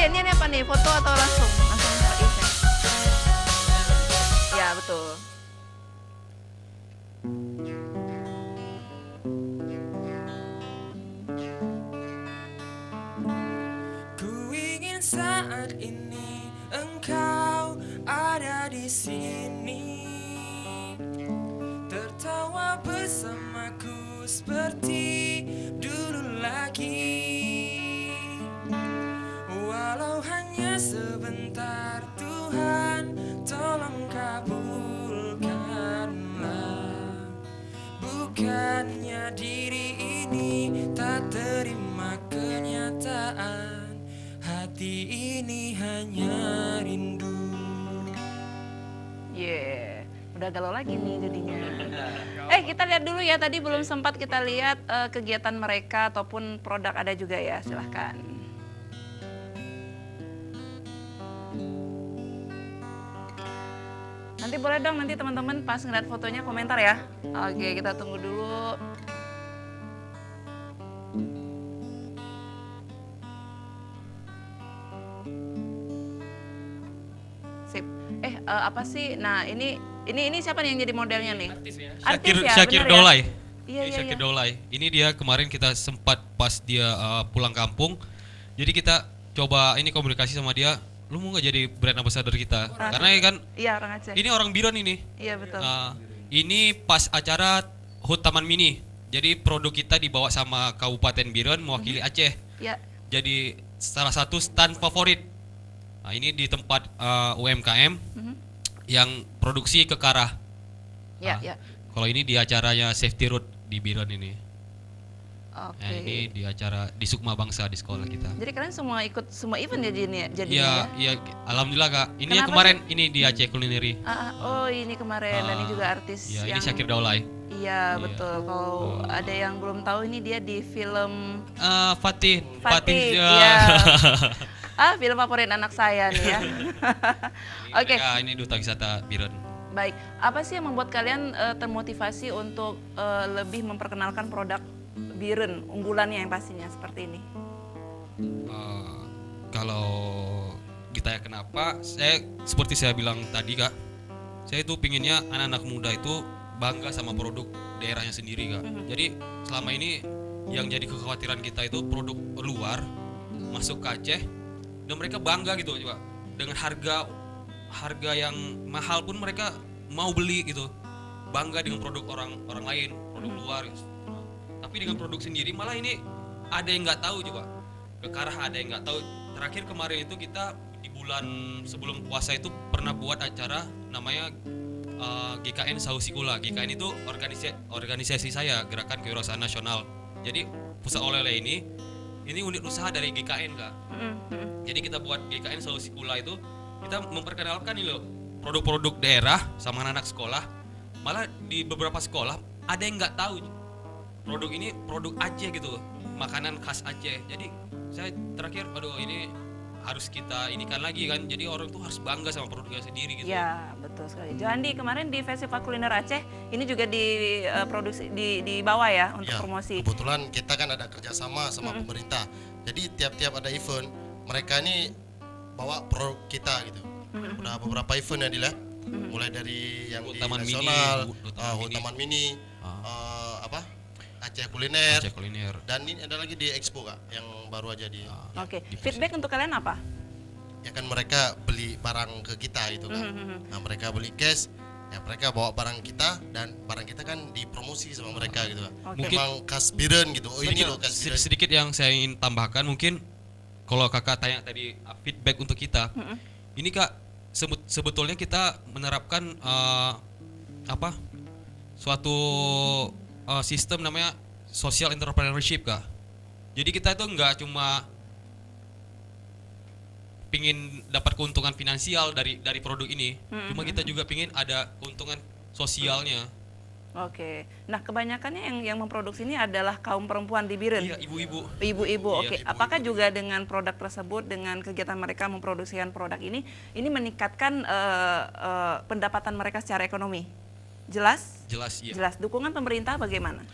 ini apa nih? Foto atau langsung? Langsung isi. Ya, betul. Ku ingin saat ini engkau ada di sini, tertawa bersamaku seperti dulu lagi. Walau hanya sebentar, Tuhan tolong kabulkanlah. Bukannya diri ini tak terima kenyataan, hati ini hanya rindu. Yeah, udah galau lagi nih jadinya. Kita lihat dulu ya, tadi belum sempat kita lihat kegiatan mereka ataupun produk ada juga ya, silahkan. Nanti boleh dong nanti teman-teman pas ngeliat fotonya komentar ya. Oke, kita tunggu dulu. Sip. Apa sih? Nah, ini siapa nih yang jadi modelnya nih? Artis ya. Artis ya, Syakir bener ya? Dolai. Iya, iya, Syakir iya. Dolai. Ini dia kemarin kita sempat pas dia pulang kampung. Jadi kita coba ini komunikasi sama dia. Lu mau nggak jadi brand ambassador kita? Karena ya kan Iya, orang Aceh. ini orang Biren ini. Iya, betul. Ini pas acara HUT Taman Mini. Jadi produk kita dibawa sama Kabupaten Biren mewakili Aceh. Iya. Jadi salah satu stand favorit. Nah, ini di tempat UMKM yang produksi kekarah. Iya, iya. Kalau ini di acaranya Safety Road di Biren ini. Oke. Nah, ini di acara di Sukma Bangsa di sekolah kita. Jadi kalian semua ikut semua event ya jadinya Iya, ya? iya, alhamdulillah Kak. Ini yang Kenapa kemarin ini di Aceh Culinary. Oh, ini kemarin dan ini juga artis Iya, yang ini Syakir Daulay. Iya, betul. Kalau ada yang belum tahu ini dia di film Fatih. Fatih. ya. Iya. Film favorit anak saya nih ya. Oke. Ini Duta Wisata Biren. Baik. Apa sih yang membuat kalian termotivasi untuk lebih memperkenalkan produk Biren unggulannya yang pastinya seperti ini? Kalau ditanya kenapa, saya seperti saya bilang tadi Kak, saya itu pinginnya anak-anak muda itu bangga sama produk daerahnya sendiri Kak. Jadi selama ini yang jadi kekhawatiran kita itu produk luar masuk ke Aceh dan mereka bangga gitu Pak. Dengan harga yang mahal pun mereka mau beli gitu. Bangga dengan produk orang lain, produk luar gitu. Tapi dengan produk sendiri malah ini ada yang nggak tahu coba. Kekarah ada yang nggak tahu. Terakhir kemarin itu kita di bulan sebelum puasa itu pernah buat acara namanya GKN Sausikula. GKN itu organisasi saya, Gerakan Kewirausahaan Nasional. Jadi pusat oleh-oleh ini unit usaha dari GKN Kak. Jadi kita buat GKN Sausikula itu kita memperkenalkan ini loh produk-produk daerah sama anak-anak sekolah. Malah di beberapa sekolah ada yang nggak tahu produk ini produk Aceh gitu, makanan khas Aceh. Jadi saya terakhir ini harus kita inikan lagi kan, jadi orang tuh harus bangga sama produknya sendiri gitu. Ya, betul sekali. Joandi, kemarin di Festival Kuliner Aceh ini juga diproduksi di bawah ya untuk Ya, promosi. kebetulan kita kan ada kerjasama sama pemerintah. Jadi tiap-tiap ada event, mereka ini bawa produk kita gitu. Udah beberapa event ya Dila. Mulai dari yang HUT di Taman Mini, nasional, HUT Taman HUT Mini. Taman Mini, Aceh Kuliner, Aceh Kuliner. dan ini ada lagi di Expo Kak, yang baru aja di. Oke, feedback untuk kalian apa? Ya kan mereka beli barang ke kita gitu kan. Nah mereka beli cash, ya mereka bawa barang kita dan barang kita kan dipromosi sama mereka gitu kan. Oke. Memang khas Biren gitu. Oh ini loh khas Biren. Sedikit yang saya ingin tambahkan mungkin kalau kakak tanya tadi feedback untuk kita, ini Kak sebetulnya kita menerapkan suatu sistem namanya social entrepreneurship Kak. Jadi kita itu nggak cuma pingin dapat keuntungan finansial dari produk ini, cuma kita juga pingin ada keuntungan sosialnya. Oke. Nah, kebanyakannya yang memproduksi ini adalah kaum perempuan di Biren. Iya, ibu-ibu. Ibu-ibu, Iya, oke. ibu-ibu. Apakah juga dengan produk tersebut, dengan kegiatan mereka memproduksikan produk ini meningkatkan pendapatan mereka secara ekonomi? Jelas? Jelas ya. Jelas. Dukungan pemerintah bagaimana?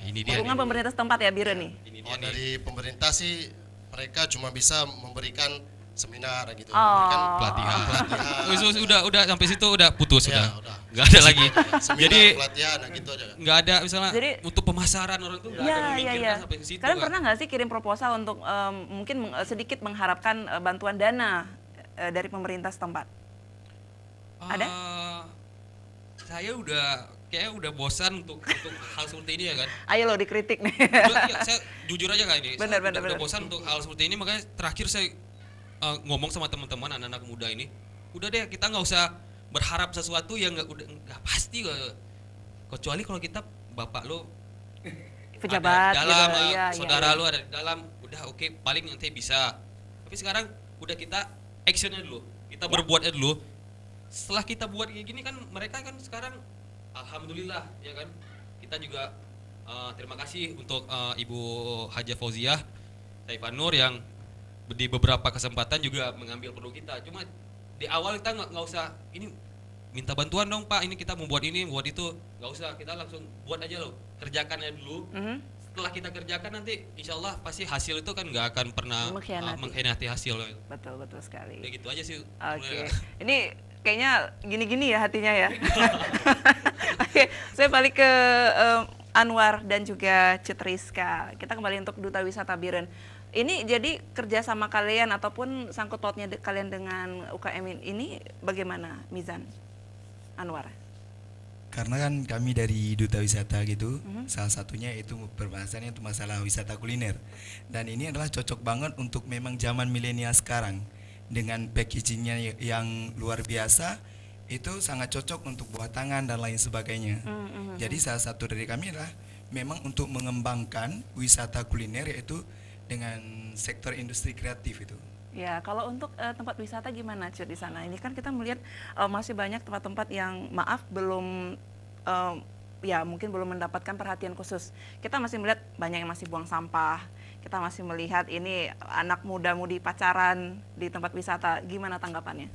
Ini dia. Dukungan nih. pemerintah setempat ya Biren nih? Ini Oh dia nih. dari pemerintah sih mereka cuma bisa memberikan seminar gitu, Oh. memberikan Pelatihan. pelatihan. Udah sampai situ udah putus Ya, udah. udah. Nggak ada lagi. Seminar, Jadi pelatihan, nah gitu aja kan. nggak ada misalnya Jadi- untuk pemasaran orang tuh nggak ada Iya, memikirkan iya. sampai ke situ. Kalian Kak. pernah nggak sih kirim proposal untuk mungkin sedikit mengharapkan bantuan dana dari pemerintah setempat? Ada? Saya kayaknya udah bosan untuk hal seperti ini ya kan. Ayo lo dikritik nih. Iya, saya jujur aja kak ini. Benar, Saya benar, udah benar. bosan untuk hal seperti ini, makanya terakhir saya ngomong sama teman-teman anak-anak muda ini, udah deh kita nggak usah berharap sesuatu yang nggak pasti kecuali kalau kita bapak lo Pejabat ada di dalam, gitu, iya, saudara iya. lo ada di dalam, udah oke, paling nanti bisa. Tapi sekarang udah kita actionnya dulu, kita berbuatnya dulu. Setelah kita buat kayak gini kan mereka kan sekarang alhamdulillah ya kan, kita juga terima kasih untuk Ibu Haja Fauziah Saifan Nur yang di beberapa kesempatan juga mengambil produk kita. Cuma di awal kita nggak usah ini minta bantuan dong Pak, ini kita mau buat ini, buat itu, nggak usah, kita langsung buat aja loh, kerjakannya dulu. Setelah kita kerjakan nanti insya Allah pasti hasil itu kan nggak akan pernah mengkhianati hasil. Betul sekali. Kayak gitu aja sih. Oke. Ini kayaknya gini-gini ya hatinya ya. Oke, saya balik ke Anwar dan juga Citriska. Kita kembali untuk Duta Wisata Biren. Ini jadi kerjasama kalian ataupun sangkut pautnya kalian dengan UKM ini bagaimana, Mizan? Anwar? Karena kan kami dari Duta Wisata gitu, salah satunya itu perbahasannya itu masalah wisata kuliner. Dan ini adalah cocok banget untuk memang zaman milenial sekarang. Dengan packagingnya yang luar biasa, itu sangat cocok untuk buah tangan dan lain sebagainya. Jadi salah satu dari kami adalah memang untuk mengembangkan wisata kuliner, yaitu dengan sektor industri kreatif itu. Ya, kalau untuk tempat wisata gimana Cut di sana? Ini kan kita melihat masih banyak tempat-tempat yang maaf belum ya mungkin belum mendapatkan perhatian khusus. Kita masih melihat banyak yang masih buang sampah. Kita masih melihat ini anak muda-mudi pacaran di tempat wisata. Gimana tanggapannya?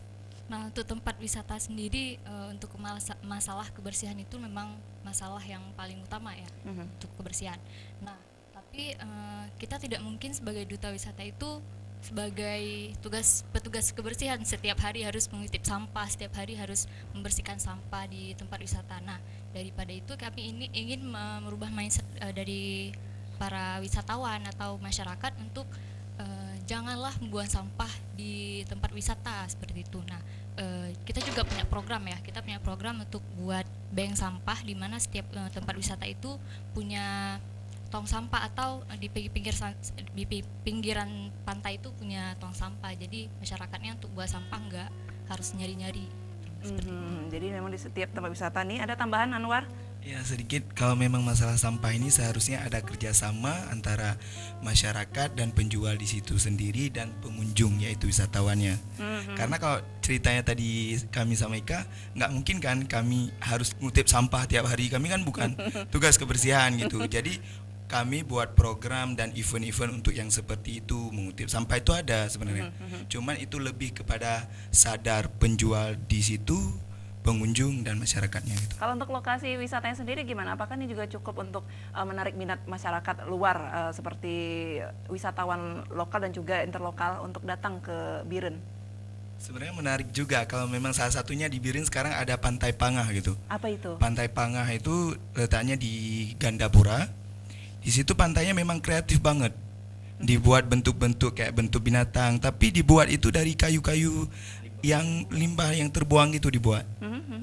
Nah, untuk tempat wisata sendiri untuk masalah kebersihan itu memang masalah yang paling utama ya, untuk kebersihan. Nah, tapi kita tidak mungkin sebagai duta wisata itu sebagai petugas kebersihan setiap hari harus mengutip sampah, setiap hari harus membersihkan sampah di tempat wisata. Nah, daripada itu kami ini ingin merubah mindset dari para wisatawan atau masyarakat untuk janganlah membuang sampah di tempat wisata seperti itu. Nah, kita juga punya program ya. Kita punya program untuk buat bank sampah di mana setiap tempat wisata itu punya tong sampah atau di pinggiran pantai itu punya tong sampah. Jadi masyarakatnya untuk buang sampah nggak harus nyari-nyari. Jadi memang di setiap tempat wisata nih ada tambahan Anwar? Ya sedikit, kalau memang masalah sampah ini seharusnya ada kerjasama antara masyarakat dan penjual di situ sendiri dan pengunjung yaitu wisatawannya. Karena kalau ceritanya tadi kami sama Ika, nggak mungkin kan kami harus ngutip sampah tiap hari, kami kan bukan tugas kebersihan gitu. Jadi kami buat program dan event-event untuk yang seperti itu, mengutip sampah itu ada sebenarnya. Cuman itu lebih kepada sadar penjual di situ, pengunjung dan masyarakatnya gitu. Kalau untuk lokasi wisatanya sendiri gimana? Apakah ini juga cukup untuk menarik minat masyarakat luar seperti wisatawan lokal dan juga interlokal untuk datang ke Biren? Sebenarnya menarik juga kalau memang salah satunya di Biren sekarang ada Pantai Pangah gitu. Apa itu? Pantai Pangah itu letaknya di Gandapura. Di situ pantainya memang kreatif banget. Dibuat bentuk-bentuk kayak bentuk binatang, tapi dibuat itu dari kayu-kayu yang limbah yang terbuang gitu dibuat.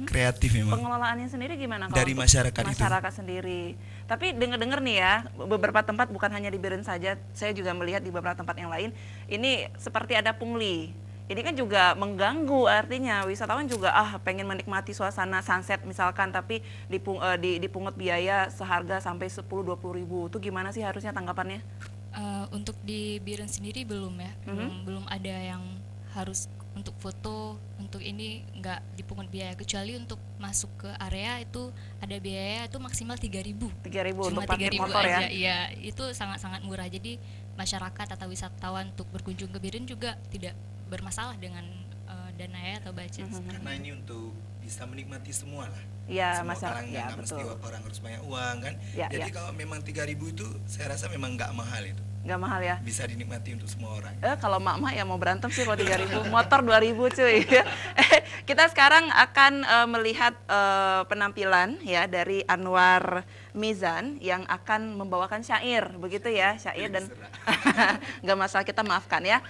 Kreatif memang. Pengelolaannya sendiri gimana? Kalau Dari untuk masyarakat itu. masyarakat sendiri. Tapi dengar-dengar nih ya, beberapa tempat bukan hanya di Biren saja, saya juga melihat di beberapa tempat yang lain, ini seperti ada pungli. Ini kan juga mengganggu, artinya wisatawan juga pengen menikmati suasana sunset misalkan, tapi dipungut biaya seharga sampai 10-20 ribu. Itu gimana sih harusnya tanggapannya? Untuk di Biren sendiri belum ya, belum ada yang harus untuk foto, untuk ini nggak dipungut biaya, kecuali untuk masuk ke area itu ada biaya itu maksimal 3.000. 3.000 untuk Cuma parkir 3.000 motor ya? aja, iya, itu sangat-sangat murah. Jadi masyarakat atau wisatawan untuk berkunjung ke Biren juga tidak bermasalah dengan dana ya atau budget. Karena ini untuk bisa menikmati semua lah. Iya, Semua masyarakat, kalangan, ya nggak mesti betul. orang harus banyak uang kan. Ya, Jadi ya. kalau memang 3.000 itu saya rasa memang nggak mahal itu. Nggak mahal ya. Bisa dinikmati untuk semua orang. Kalau mak-mak ya mau berantem sih kalau 3.000, motor 2.000 cuy. Kita sekarang akan melihat penampilan ya dari Anwar Mizan yang akan membawakan syair, begitu ya, syair dan nggak masalah, kita maafkan ya.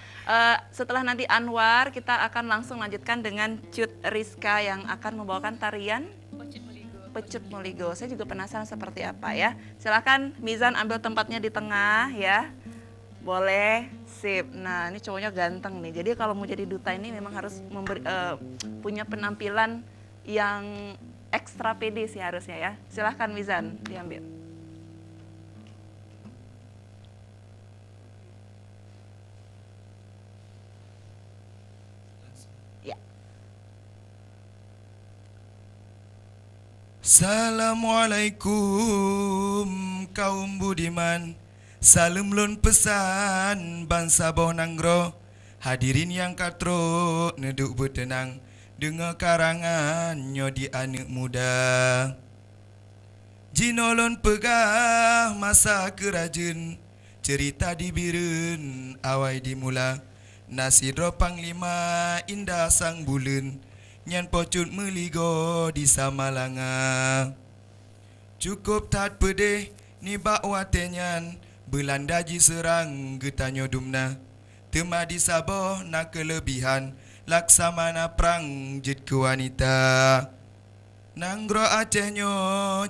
Setelah nanti Anwar, kita akan langsung lanjutkan dengan Cut Rizka yang akan membawakan tarian Pecut Moligo. Saya juga penasaran seperti apa ya. Silakan Mizan ambil tempatnya di tengah ya. Boleh, sip. Nah, ini cowoknya ganteng nih. Jadi kalau mau jadi duta ini memang harus punya penampilan yang ekstra pede sih harusnya ya. Silahkan Mizan, diambil. Ya. Assalamualaikum kaum budiman. Salam lun pesan bangsa Bonanggro. Hadirin yang katro neduk bertenang, dengar karangan nyodi anak muda. Jinolon pegah masa kerajin, cerita di biren awai dimula. Nasidro panglima indah sang bulan, nyan pocut meligo di Samalanga. Cukup tat pedih ni bak watenyan, Belanda ji serang getanyo dumna. Tema di Sabah nak kelebihan, laksamana perang jit ke wanita. Nanggro Acehnya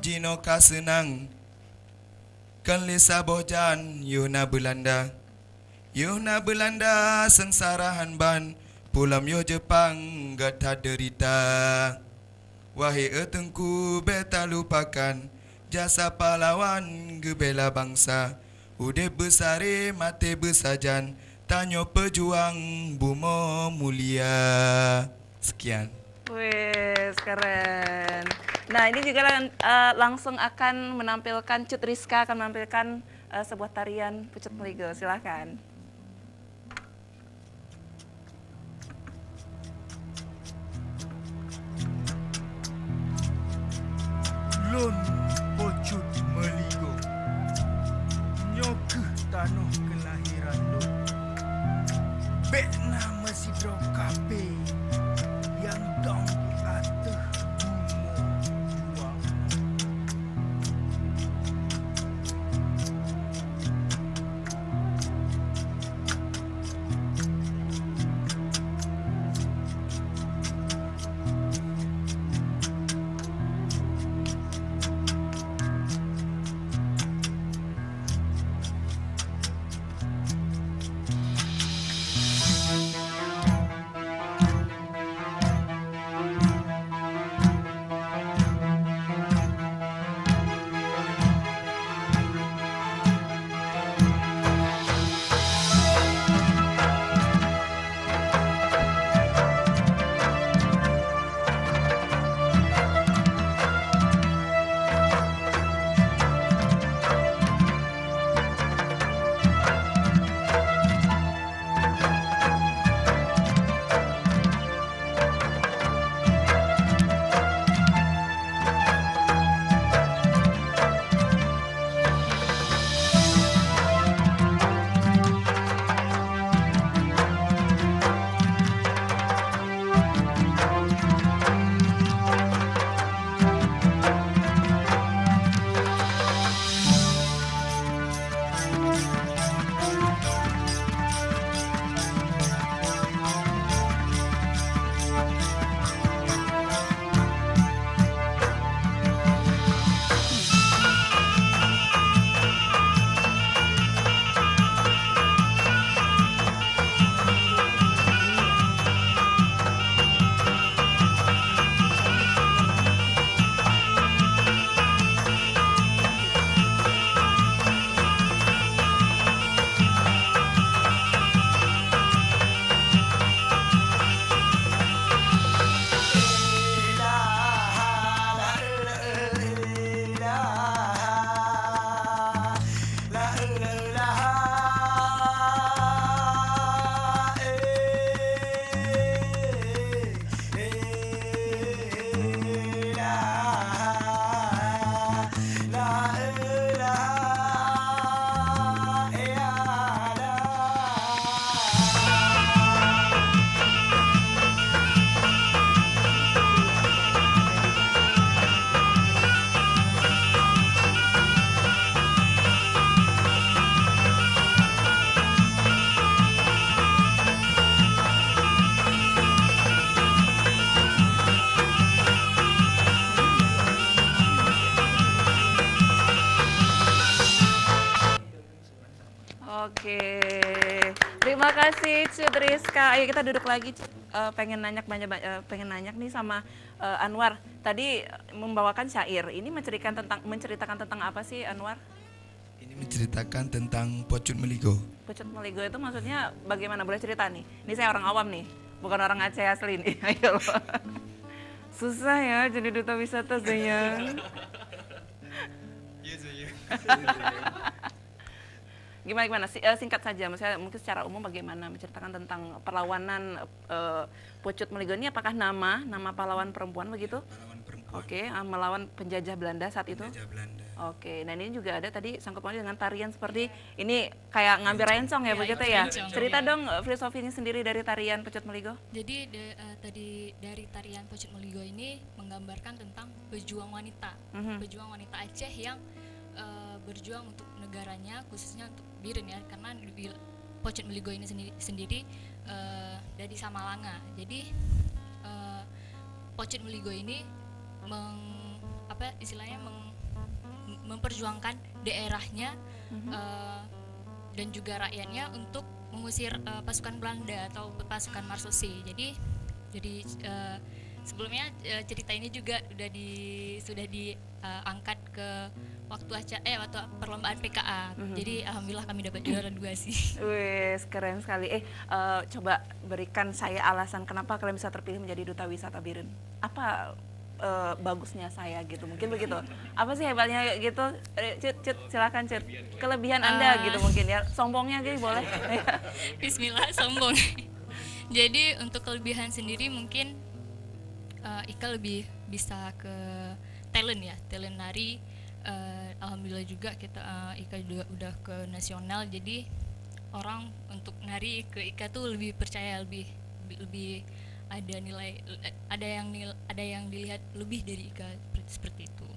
jino kasenang, kan le Sabah jan yuna Belanda. Yuna Belanda sengsarahan ban, pulam yo Jepang gata derita. Wahai etengku beta lupakan, jasa pahlawan gebela bangsa. Udah besare mate besajan, tanyo pejuang bumo mulia. Sekian. Wih, keren. Nah, ini juga langsung akan menampilkan Cut Rizka akan menampilkan sebuah tarian Pecut Meligo. Silahkan. Lon pocut meligo, nyokeh tanah kelahiran lo. Bek nama sidro kape, yang dong ateh bumo buang. Terima kasih Cut Rizka. Ayo kita duduk lagi. Cut. Pengen nanya nih sama Anwar. Tadi membawakan syair. Ini menceritakan tentang apa sih Anwar? Ini menceritakan tentang Pocut Meligo. Pucut Meligo itu maksudnya bagaimana? Boleh cerita nih. Ini saya orang awam nih, bukan orang Aceh asli nih. Ayo loh. Susah ya jadi duta wisata sayang. Gimana singkat saja, maksudnya mungkin secara umum bagaimana menceritakan tentang perlawanan Pucut Meligo ini, apakah nama pahlawan perempuan begitu? Pahlawan perempuan. Oke, melawan penjajah Belanda saat itu. Penjajah Belanda. Oke, dan ini juga ada tadi sangkut pautnya dengan tarian seperti ini, kayak ngambil rencong ya, begitu ya. rencong. Cerita dong filosofinya sendiri dari tarian Pucut Meligo. Jadi tadi dari tarian Pucut Meligo ini menggambarkan tentang pejuang wanita, pejuang wanita Aceh yang berjuang untuk negaranya, khususnya untuk Biren ya, karena Pucut Meligo ini sendiri dari Samalanga. Jadi Pucut Meligo ini memperjuangkan daerahnya dan juga rakyatnya untuk mengusir pasukan Belanda atau pasukan Marsose. Jadi sebelumnya cerita ini juga sudah diangkat ke waktu perlombaan PKA. Jadi alhamdulillah kami dapat juara 2 sih. Wih, keren sekali. Coba berikan saya alasan kenapa kalian bisa terpilih menjadi duta wisata Biren. Apa bagusnya saya gitu, mungkin begitu. Apa sih hebatnya gitu? Cut, silakan Cut. Kelebihan Anda gitu mungkin ya. Sombongnya gitu boleh. Bismillah, sombong. Jadi untuk kelebihan sendiri mungkin Ika lebih bisa ke talent nari. Alhamdulillah juga Ika juga udah ke nasional, jadi orang untuk nari ke Ika tuh lebih percaya, lebih ada nilai, ada yang dilihat lebih dari Ika, seperti itu.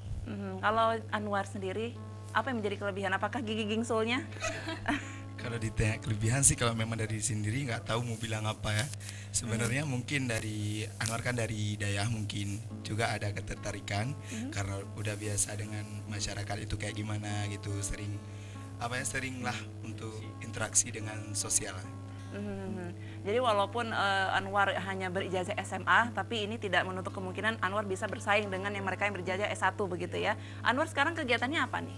Kalau Anwar sendiri, apa yang menjadi kelebihan? Apakah gigi gingsulnya? Kalau ditanya kelebihan sih, kalau memang dari sendiri nggak tahu mau bilang apa ya. Sebenarnya mungkin dari Anwar kan dari daerah, mungkin juga ada ketertarikan karena udah biasa dengan masyarakat itu kayak gimana gitu, sering lah untuk interaksi dengan sosial. Jadi walaupun Anwar hanya berijazah SMA, tapi ini tidak menutup kemungkinan Anwar bisa bersaing dengan mereka yang berijazah S1 begitu ya. Anwar sekarang kegiatannya apa nih?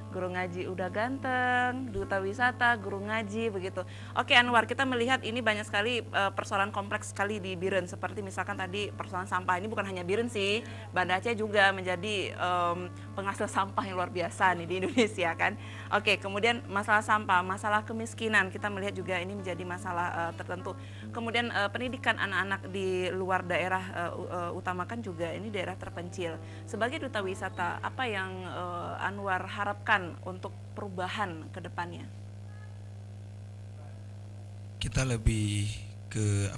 Guru ngaji udah ganteng, duta wisata, guru ngaji begitu. Oke Anwar, kita melihat ini banyak sekali persoalan kompleks sekali di Biren, seperti misalkan tadi persoalan sampah. Ini bukan hanya Biren sih, Banda Aceh juga menjadi penghasil sampah yang luar biasa nih di Indonesia kan. Oke, kemudian masalah sampah, masalah kemiskinan, kita melihat juga ini menjadi masalah tertentu. Kemudian pendidikan anak-anak di luar daerah, utamakan juga ini daerah terpencil. Sebagai duta wisata, apa yang Anwar harapkan untuk perubahan ke depannya? Kita lebih ke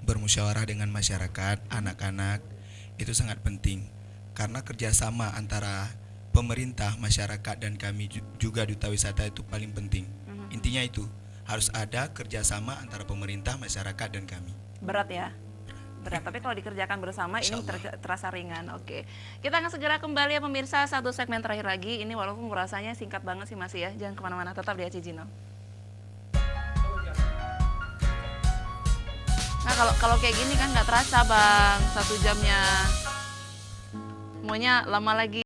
bermusyawarah dengan masyarakat, anak-anak itu sangat penting karena kerjasama antara pemerintah, masyarakat dan kami juga duta wisata itu paling penting. Intinya itu harus ada kerjasama antara pemerintah, masyarakat dan kami. Berat ya? Berat, tapi kalau dikerjakan bersama ini terasa ringan. Oke, kita akan segera kembali ya pemirsa, satu segmen terakhir lagi. Ini walaupun rasanya singkat banget sih masih ya, jangan kemana-mana, tetap di Acijino. Nah kalau kayak gini kan nggak terasa bang, 1 jamnya, maunya lama lagi.